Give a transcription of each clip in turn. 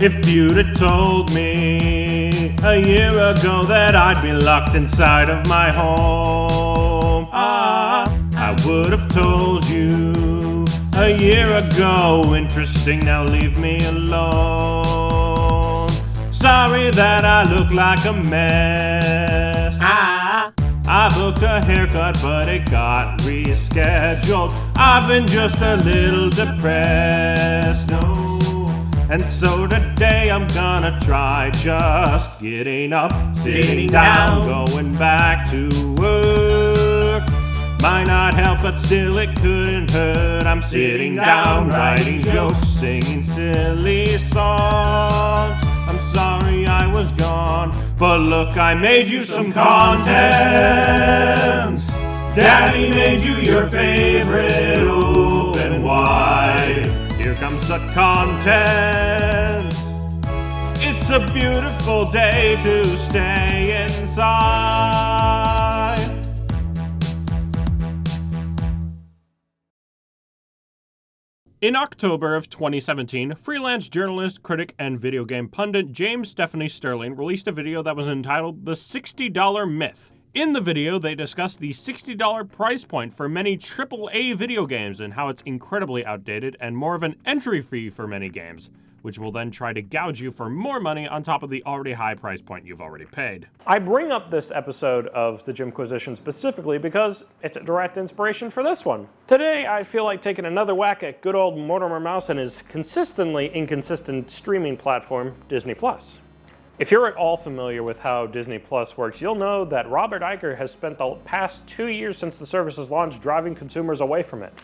If you'd have told me a year ago that I'd be locked inside of my home, I would have told you a year ago. Interesting, now leave me alone. Sorry that I look like a mess. I booked a haircut, but it got rescheduled. I've been just a little depressed, no. And so today I'm gonna try just getting up, sitting down, going back to work. Might not help, but still it couldn't hurt. I'm sitting down, writing jokes, singing silly songs. I'm sorry I was gone, but look, I made you some content. Daddy made you your favorite open wide. Here comes the content. It's a beautiful day to stay inside. In October of 2017, freelance journalist, critic, and video game pundit James Stephanie Sterling released a video that was entitled The $60 Myth. In the video, they discuss the $60 price point for many AAA video games and how it's incredibly outdated and more of an entry fee for many games, which will then try to gouge you for more money on top of the already high price point you've already paid. I bring up this episode of the Jimquisition specifically because it's a direct inspiration for this one. Today, I feel like taking another whack at good old Mortimer Mouse and his consistently inconsistent streaming platform, Disney+. If you're at all familiar with how Disney Plus works, you'll know that Robert Iger has spent the past 2 years since the service's launch driving consumers away from it.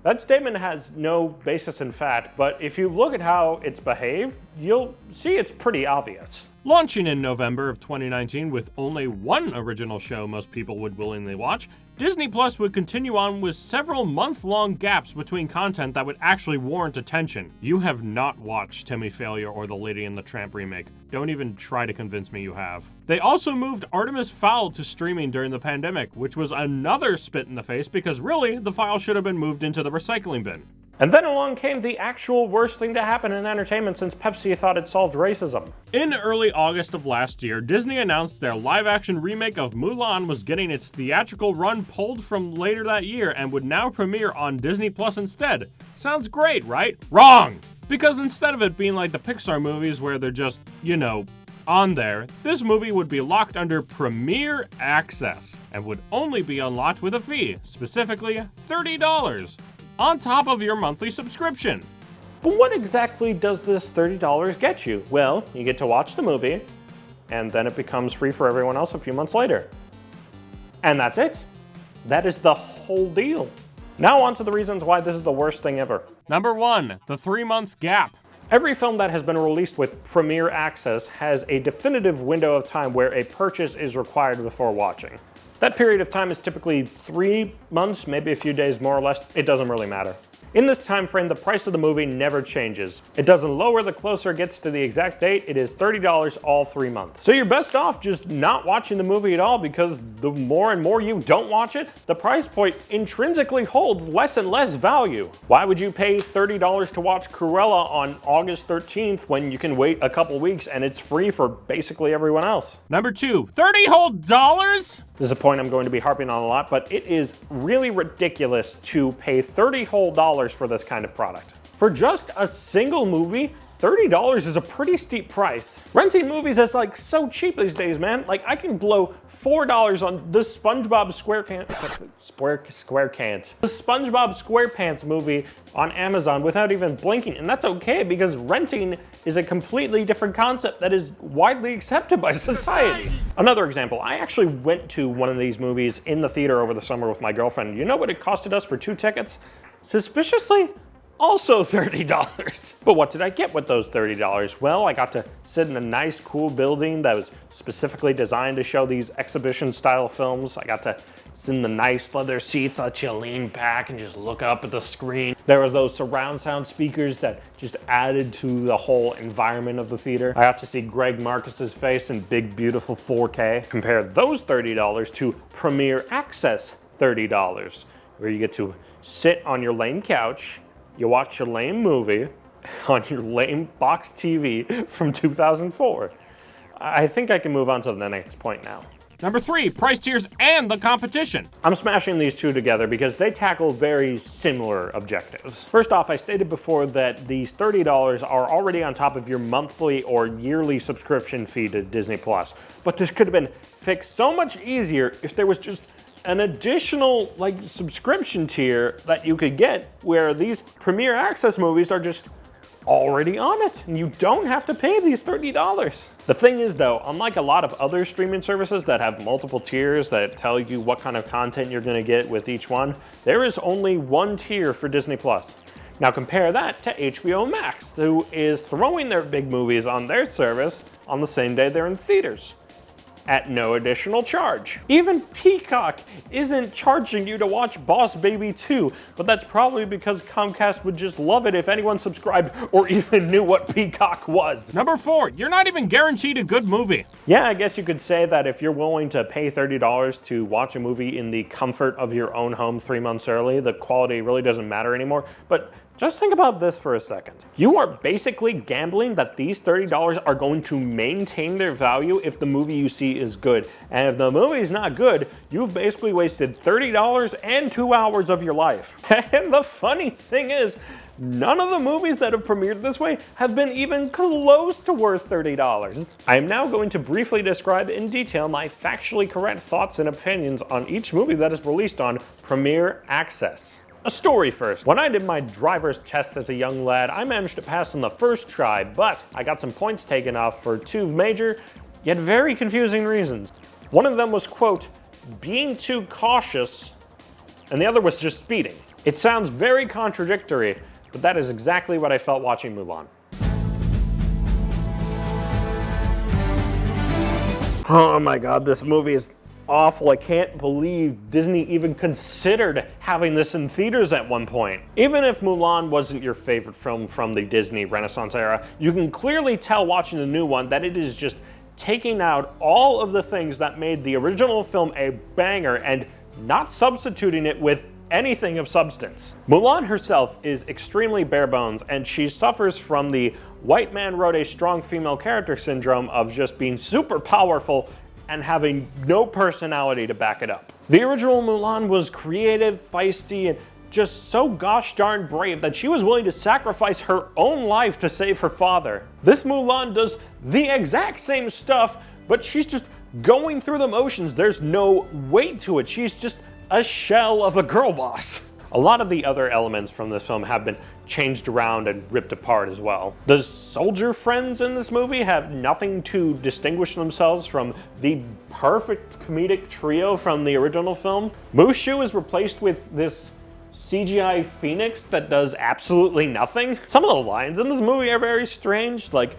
That statement has no basis in fact, but if you look at how it's behaved, you'll see it's pretty obvious. Launching in November of 2019 with only one original show most people would willingly watch, Disney Plus would continue on with several month-long gaps between content that would actually warrant attention. You have not watched Timmy Failure or The Lady and the Tramp remake. Don't even try to convince me you have. They also moved Artemis Fowl to streaming during the pandemic, which was another spit in the face because really, the file should have been moved into the recycling bin. And then along came the actual worst thing to happen in entertainment since Pepsi thought it solved racism. In early August of last year, Disney announced their live-action remake of Mulan was getting its theatrical run pulled from later that year and would now premiere on Disney Plus instead. Sounds great, right? Wrong! Because instead of it being like the Pixar movies where they're just, on there, this movie would be locked under Premier Access and would only be unlocked with a fee, specifically $30. On top of your monthly subscription. But what exactly does this $30 get you? Well, you get to watch the movie, and then it becomes free for everyone else a few months later. And that's it. That is the whole deal. Now on to the reasons why this is the worst thing ever. Number 1, the 3-month gap. Every film that has been released with Premier Access has a definitive window of time where a purchase is required before watching. That period of time is typically 3 months, maybe a few days more or less. It doesn't really matter. In this time frame, the price of the movie never changes. It doesn't lower the closer it gets to the exact date. It is $30 all 3 months. So you're best off just not watching the movie at all because the more and more you don't watch it, the price point intrinsically holds less and less value. Why would you pay $30 to watch Cruella on August 13th when you can wait a couple weeks and it's free for basically everyone else? Number 2, $30 whole dollars? This is a point I'm going to be harping on a lot, but it is really ridiculous to pay $30 whole dollars for this kind of product. For just a single movie, $30 is a pretty steep price. Renting movies is like so cheap these days, man. Like I can blow $4 on the SpongeBob SquarePants movie on Amazon without even blinking, and that's okay because renting is a completely different concept that is widely accepted by society. Another example, I actually went to one of these movies in the theater over the summer with my girlfriend. You know what it costed us for 2 tickets? Suspiciously, also $30. But what did I get with those $30? Well, I got to sit in a nice, cool building that was specifically designed to show these exhibition-style films. I got to sit in the nice leather seats, let you lean back and just look up at the screen. There were those surround sound speakers that just added to the whole environment of the theater. I got to see Greg Marcus's face in big, beautiful 4K. Compare those $30 to Premier Access $30, where you get to sit on your lame couch, you watch your lame movie, on your lame box TV from 2004. I think I can move on to the next point now. Number 3, price tiers and the competition. I'm smashing these two together because they tackle very similar objectives. First off, I stated before that these $30 are already on top of your monthly or yearly subscription fee to Disney+. But this could have been fixed so much easier if there was just an additional subscription tier that you could get where these Premier Access movies are just already on it, and you don't have to pay these $30. The thing is though, unlike a lot of other streaming services that have multiple tiers that tell you what kind of content you're going to get with each one, there is only one tier for Disney+. Now compare that to HBO Max, who is throwing their big movies on their service on the same day they're in theaters, at no additional charge. Even Peacock isn't charging you to watch Boss Baby 2, but that's probably because Comcast would just love it if anyone subscribed or even knew what Peacock was. Number 4, you're not even guaranteed a good movie. Yeah, I guess you could say that if you're willing to pay $30 to watch a movie in the comfort of your own home 3 months early, the quality really doesn't matter anymore. But just think about this for a second. You are basically gambling that these $30 are going to maintain their value if the movie you see is good. And if the movie is not good, you've basically wasted $30 and 2 hours of your life. And the funny thing is, none of the movies that have premiered this way have been even close to worth $30. I am now going to briefly describe in detail my factually correct thoughts and opinions on each movie that is released on Premier Access. A story first. When I did my driver's test as a young lad, I managed to pass on the first try, but I got some points taken off for 2 major, yet very confusing reasons. One of them was, quote, being too cautious, and the other was just speeding. It sounds very contradictory, but that is exactly what I felt watching Mulan. Oh my god, this movie is awful. I can't believe Disney even considered having this in theaters at one point. Even if Mulan wasn't your favorite film from the Disney Renaissance era, you can clearly tell watching the new one that it is just taking out all of the things that made the original film a banger and not substituting it with anything of substance. Mulan herself is extremely bare bones, and she suffers from the white man wrote a strong female character syndrome of just being super powerful and having no personality to back it up. The original Mulan was creative, feisty, and just so gosh darn brave that she was willing to sacrifice her own life to save her father. This Mulan does the exact same stuff, but she's just going through the motions. There's no weight to it. She's just a shell of a girl boss. A lot of the other elements from this film have been changed around and ripped apart as well. The soldier friends in this movie have nothing to distinguish themselves from the perfect comedic trio from the original film. Mushu is replaced with this CGI phoenix that does absolutely nothing. Some of the lines in this movie are very strange, like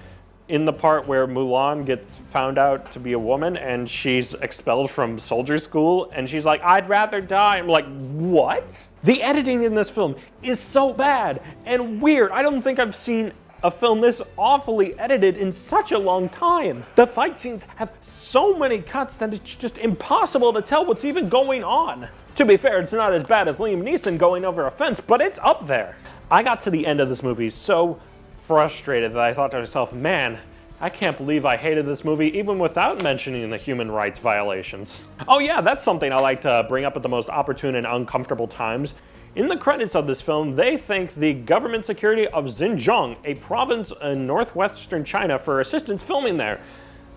in the part where Mulan gets found out to be a woman and she's expelled from soldier school and she's like, I'd rather die. I'm like, what? The editing in this film is so bad and weird. I don't think I've seen a film this awfully edited in such a long time. The fight scenes have so many cuts that it's just impossible to tell what's even going on. To be fair, it's not as bad as Liam Neeson going over a fence, but it's up there. I got to the end of this movie so frustrated that I thought to myself, man, I can't believe I hated this movie even without mentioning the human rights violations. Oh yeah, that's something I like to bring up at the most opportune and uncomfortable times. In the credits of this film, they thank the government security of Xinjiang, a province in northwestern China, for assistance filming there.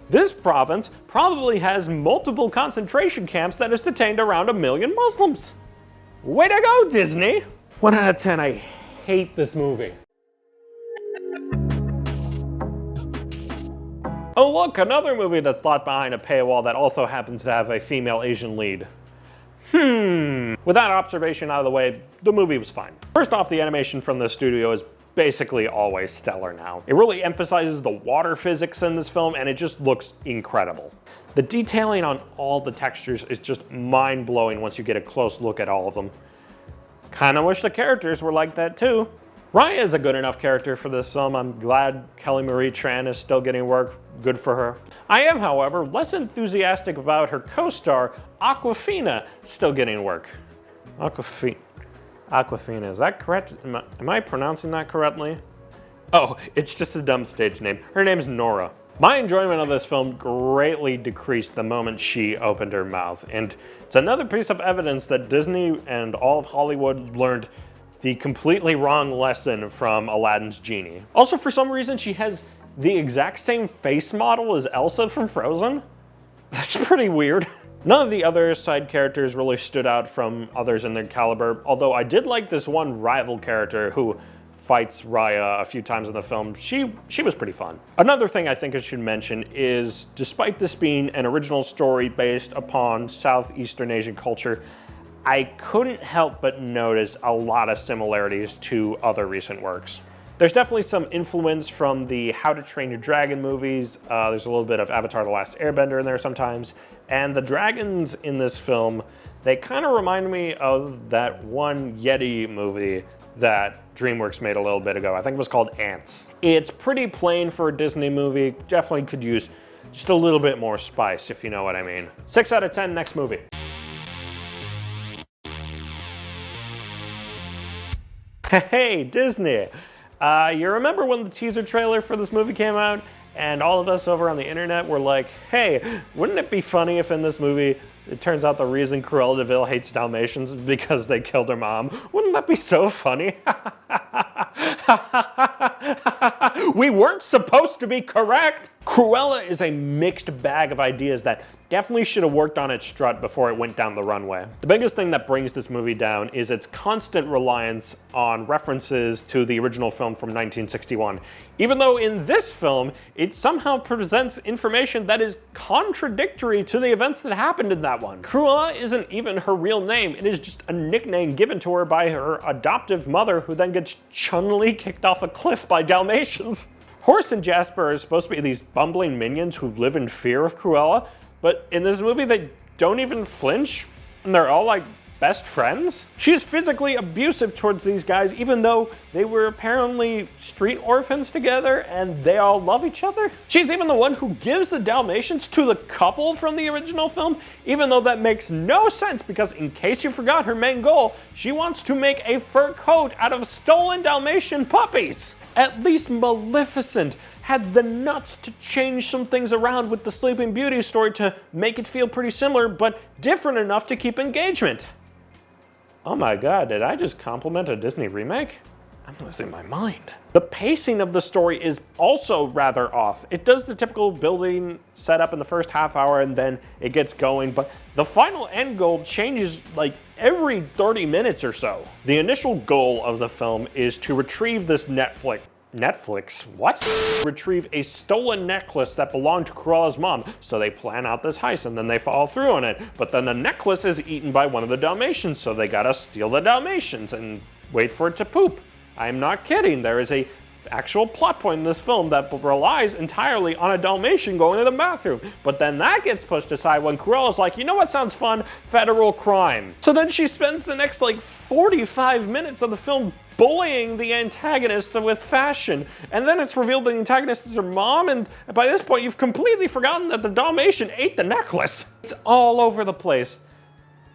This province probably has multiple concentration camps that has detained around 1 million Muslims. Way to go, Disney! 1 out of 10, I hate this movie. Oh look, another movie that's locked behind a paywall that also happens to have a female Asian lead. With that observation out of the way, the movie was fine. First off, the animation from the studio is basically always stellar now. It really emphasizes the water physics in this film and it just looks incredible. The detailing on all the textures is just mind-blowing once you get a close look at all of them. Kinda wish the characters were like that too. Raya is a good enough character for this film. I'm glad Kelly Marie Tran is still getting work. Good for her. I am, however, less enthusiastic about her co-star, Aquafina, still getting work. Aquafina, is that correct? Am I pronouncing that correctly? Oh, it's just a dumb stage name. Her name's Nora. My enjoyment of this film greatly decreased the moment she opened her mouth, and it's another piece of evidence that Disney and all of Hollywood learned the completely wrong lesson from Aladdin's genie. Also, for some reason, she has the exact same face model as Elsa from Frozen. That's pretty weird. None of the other side characters really stood out from others in their caliber, although I did like this one rival character who fights Raya a few times in the film. She was pretty fun. Another thing I think I should mention is, despite this being an original story based upon Southeastern Asian culture, I couldn't help but notice a lot of similarities to other recent works. There's definitely some influence from the How to Train Your Dragon movies. There's a little bit of Avatar: The Last Airbender in there sometimes. And the dragons in this film, they kind of remind me of that one Yeti movie that DreamWorks made a little bit ago. I think it was called Ants. It's pretty plain for a Disney movie. Definitely could use just a little bit more spice, if you know what I mean. 6 out of 10, next movie. Hey, Disney! You remember when the teaser trailer for this movie came out, and all of us over on the internet were like, hey, wouldn't it be funny if in this movie it turns out the reason Cruella de Vil hates Dalmatians is because they killed her mom? Wouldn't that be so funny? We weren't supposed to be correct! Cruella is a mixed bag of ideas that definitely should have worked on its strut before it went down the runway. The biggest thing that brings this movie down is its constant reliance on references to the original film from 1961. Even though in this film, it somehow presents information that is contradictory to the events that happened in that one. Cruella isn't even her real name. It is just a nickname given to her by her adoptive mother, who then gets Chun-Li kicked off a cliff by Dalmatians. Horace and Jasper are supposed to be these bumbling minions who live in fear of Cruella, but in this movie they don't even flinch, and they're all like best friends? She is physically abusive towards these guys, even though they were apparently street orphans together and they all love each other. She's even the one who gives the Dalmatians to the couple from the original film, even though that makes no sense because, in case you forgot her main goal, she wants to make a fur coat out of stolen Dalmatian puppies. At least Maleficent had the nuts to change some things around with the Sleeping Beauty story to make it feel pretty similar, but different enough to keep engagement. Oh my god, did I just compliment a Disney remake? I'm losing my mind. The pacing of the story is also rather off. It does the typical building setup in the first half hour and then it gets going, but the final end goal changes like every 30 minutes or so. The initial goal of the film is to retrieve this retrieve a stolen necklace that belonged to Cruella's mom. So they plan out this heist and then they follow through on it. But then the necklace is eaten by one of the Dalmatians, so they gotta steal the Dalmatians and wait for it to poop. I'm not kidding. There is a actual plot point in this film that relies entirely on a Dalmatian going to the bathroom. But then that gets pushed aside when Cruella's like, you know what sounds fun? Federal crime. So then she spends the next like 45 minutes of the film bullying the antagonist with fashion. And then it's revealed the antagonist is her mom, and by this point you've completely forgotten that the Dalmatian ate the necklace. It's all over the place.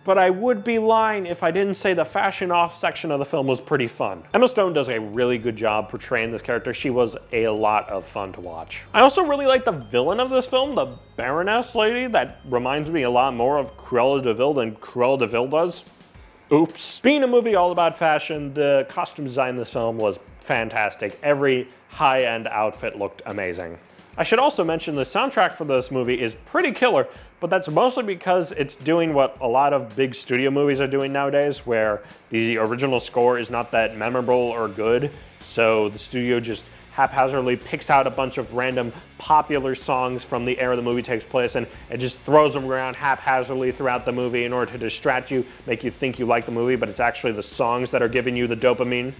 But I would be lying if I didn't say the fashion off section of the film was pretty fun. Emma Stone does a really good job portraying this character. She was a lot of fun to watch. I also really like the villain of this film, the Baroness lady, that reminds me a lot more of Cruella de Vil than Cruella de Vil does. Oops. Being a movie all about fashion, the costume design in this film was fantastic. Every high-end outfit looked amazing. I should also mention the soundtrack for this movie is pretty killer, but that's mostly because it's doing what a lot of big studio movies are doing nowadays, where the original score is not that memorable or good, so the studio just haphazardly picks out a bunch of random popular songs from the era the movie takes place and it just throws them around haphazardly throughout the movie in order to distract you, make you think you like the movie, but it's actually the songs that are giving you the dopamine.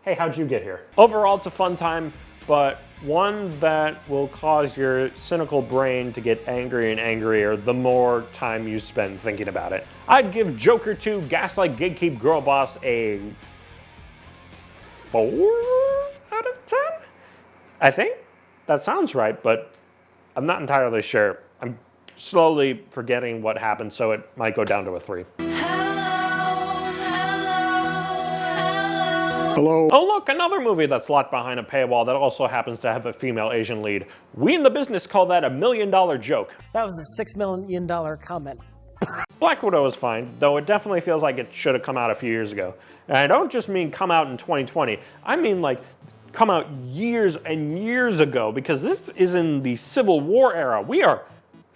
Hey, how'd you get here? Overall, it's a fun time, but one that will cause your cynical brain to get angrier and angrier the more time you spend thinking about it. I'd give Joker 2 Gaslight Gatekeep Girl Boss a 4 out of 10? I think that sounds right, but I'm not entirely sure. I'm slowly forgetting what happened, so it might go down to a 3. Hello. Oh look, another movie that's locked behind a paywall that also happens to have a female Asian lead. We in the business call that $1 million joke. That was a $6 million comment. Black Widow is fine, though it definitely feels like it should have come out a few years ago. And I don't just mean come out in 2020, I mean like come out years and years ago, because this is in the Civil War era. We are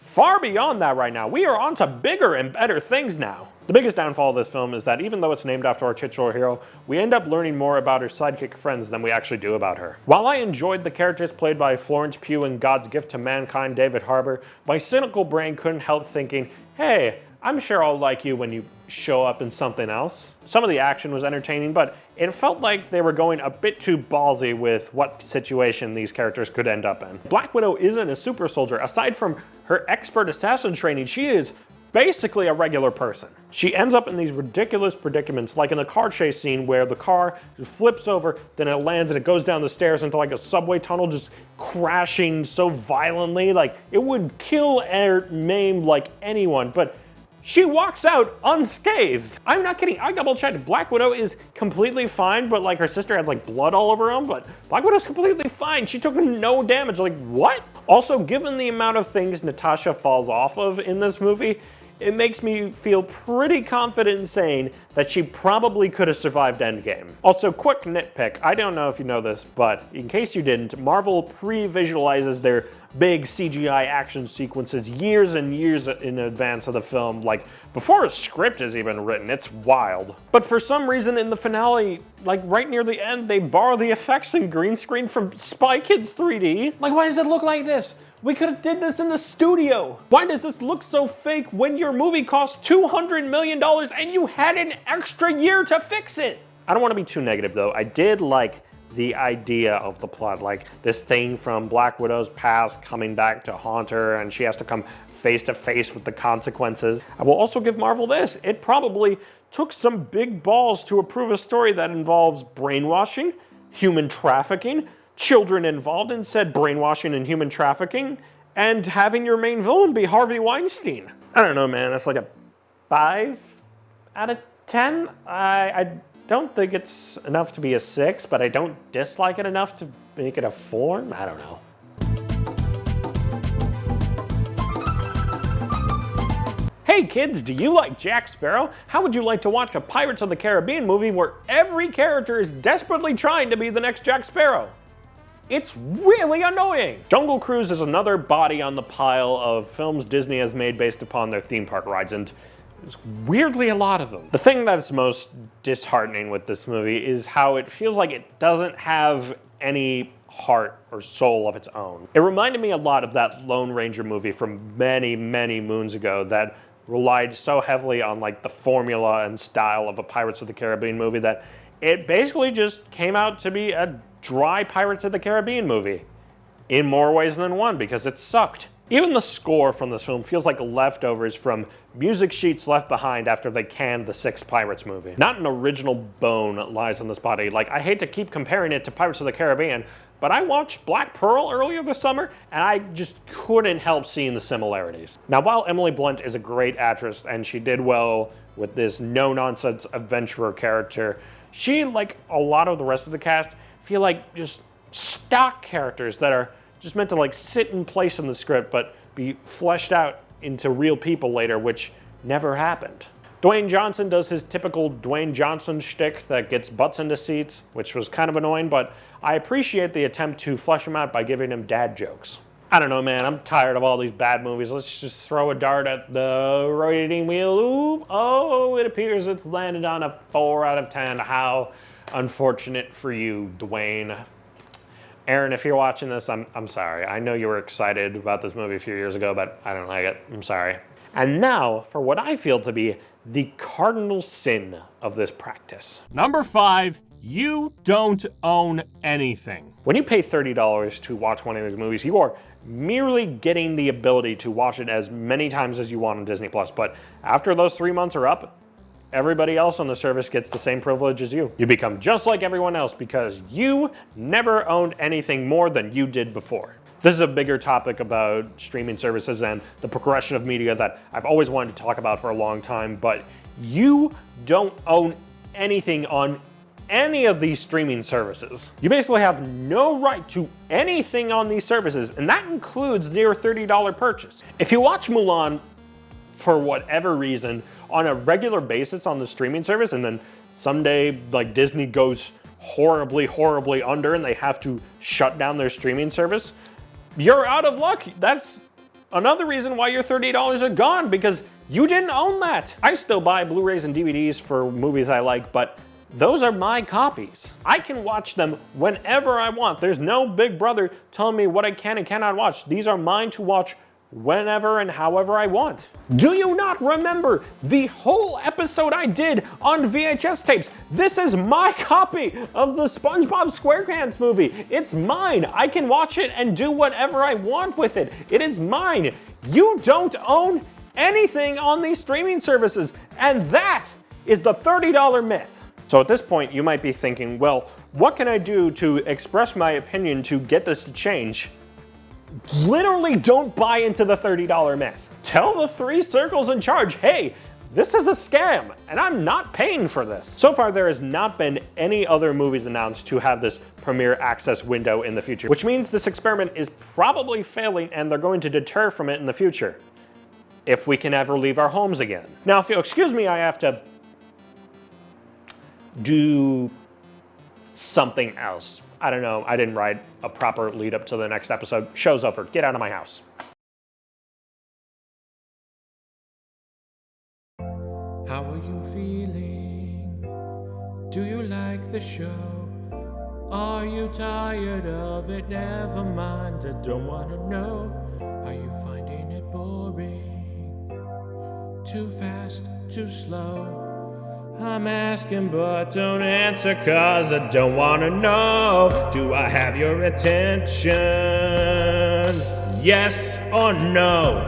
far beyond that right now. We are on to bigger and better things now. The biggest downfall of this film is that even though it's named after our titular hero, we end up learning more about her sidekick friends than we actually do about her. While I enjoyed the characters played by Florence Pugh and God's gift to mankind, David Harbour, my cynical brain couldn't help thinking, hey, I'm sure I'll like you when you show up in something else. Some of the action was entertaining, but it felt like they were going a bit too ballsy with what situation these characters could end up in. Black Widow isn't a super soldier. Aside from her expert assassin training, she is basically a regular person. She ends up in these ridiculous predicaments, like in the car chase scene where the car just flips over, then it lands and it goes down the stairs into like a subway tunnel, just crashing so violently. Like, it would kill or maim like anyone, but she walks out unscathed. I'm not kidding, I double checked. Black Widow is completely fine, but like her sister has like blood all over him, but Black Widow's completely fine. She took no damage, like what? Also, given the amount of things Natasha falls off of in this movie, it makes me feel pretty confident in saying that she probably could have survived Endgame. Also, quick nitpick, I don't know if you know this, but in case you didn't, Marvel pre-visualizes their big CGI action sequences years and years in advance of the film, like before a script is even written. It's wild. But for some reason in the finale, like right near the end, they borrow the effects and green screen from Spy Kids 3D. Like, why does it look like this? We could have did this in the studio. Why does this look so fake when your movie cost $200 million and you had an extra year to fix it? I don't want to be too negative though. I did like the idea of the plot, like this thing from Black Widow's past coming back to haunt her and she has to come face to face with the consequences. I will also give Marvel this. It probably took some big balls to approve a story that involves brainwashing, human trafficking, children involved in said brainwashing and human trafficking, and having your main villain be Harvey Weinstein. I don't know, man. That's like a 5 out of 10. I don't think it's enough to be a 6, but I don't dislike it enough to make it a 4. I don't know. Hey kids, do you like Jack Sparrow? How would you like to watch a Pirates of the Caribbean movie where every character is desperately trying to be the next Jack Sparrow? It's really annoying! Jungle Cruise is another body on the pile of films Disney has made based upon their theme park rides, and there's weirdly a lot of them. The thing that's most disheartening with this movie is how it feels like it doesn't have any heart or soul of its own. It reminded me a lot of that Lone Ranger movie from many, many moons ago that relied so heavily on like the formula and style of a Pirates of the Caribbean movie that it basically just came out to be a dry Pirates of the Caribbean movie in more ways than one because it sucked. Even the score from this film feels like leftovers from music sheets left behind after they canned the 6th Pirates movie. Not an original bone lies in this body. Like, I hate to keep comparing it to Pirates of the Caribbean, but I watched Black Pearl earlier this summer and I just couldn't help seeing the similarities. Now, while Emily Blunt is a great actress and she did well with this no-nonsense adventurer character, she, like a lot of the rest of the cast, feel like just stock characters that are just meant to like sit in place in the script but be fleshed out into real people later, which never happened. Dwayne Johnson does his typical Dwayne Johnson shtick that gets butts into seats, which was kind of annoying, but I appreciate the attempt to flesh him out by giving him dad jokes. I don't know, man, I'm tired of all these bad movies. Let's just throw a dart at the rotating wheel. Ooh, oh, it appears it's landed on a 4 out of 10. How unfortunate for you, Dwayne. Aaron, if you're watching this, I'm sorry. I know you were excited about this movie a few years ago, but I don't like it. I'm sorry. And now for what I feel to be the cardinal sin of this practice. Number 5, you don't own anything. When you pay $30 to watch one of these movies, you are merely getting the ability to watch it as many times as you want on Disney+. But after those 3 months are up, everybody else on the service gets the same privilege as you. You become just like everyone else because you never owned anything more than you did before. This is a bigger topic about streaming services and the progression of media that I've always wanted to talk about for a long time, but you don't own anything on any of these streaming services. You basically have no right to anything on these services, and that includes your $30 purchase. If you watch Mulan for whatever reason on a regular basis on the streaming service, and then someday like Disney goes horribly under and they have to shut down their streaming service, you're out of luck. That's another reason why your $30 are gone, because you didn't own that. I still buy Blu-rays and DVDs for movies I like, but those are my copies. I can watch them whenever I want. There's no big brother telling me what I can and cannot watch. These are mine to watch whenever and however I want. Do you not remember the whole episode I did on VHS tapes? This is my copy of the SpongeBob SquarePants movie. It's mine. I can watch it and do whatever I want with it. It is mine. You don't own anything on these streaming services, and that is the $30 myth. So at this point, you might be thinking, well, what can I do to express my opinion to get this to change? Literally don't buy into the $30 myth. Tell the 3 circles in charge, hey, this is a scam, and I'm not paying for this. So far, there has not been any other movies announced to have this premiere access window in the future, which means this experiment is probably failing and they're going to deter from it in the future, if we can ever leave our homes again. Now, if you'll excuse me, I have to do something else. I don't know, I didn't write a proper lead up to the next episode. Show's over, get out of my house. How are you feeling? Do you like the show? Are you tired of it? Never mind, I don't want to know. Are you finding it boring? Too fast, too slow? I'm asking but don't answer, cause I don't wanna know. Do I have your attention? Yes or no?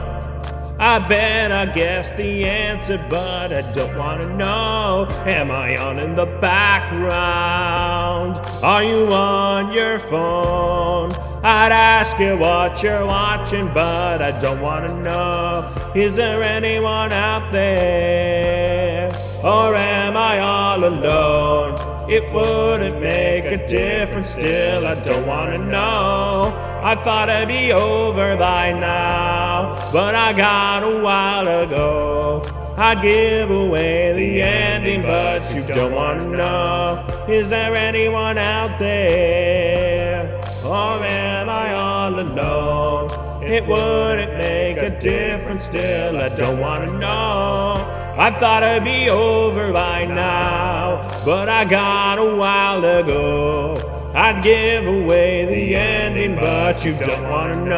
I bet I guess the answer, but I don't wanna know. Am I on in the background? Are you on your phone? I'd ask you what you're watching, but I don't wanna know. Is there anyone out there? Or am I all alone? It wouldn't make a difference, still I don't wanna know. I thought I'd be over by now, but I got a while ago. I'd give away the ending, but you don't wanna know. Is there anyone out there? Or am I all alone? It wouldn't make a difference, still I don't wanna know. I thought I'd be over by now, but I got a while to go. I'd give away the ending, but you don't wanna know.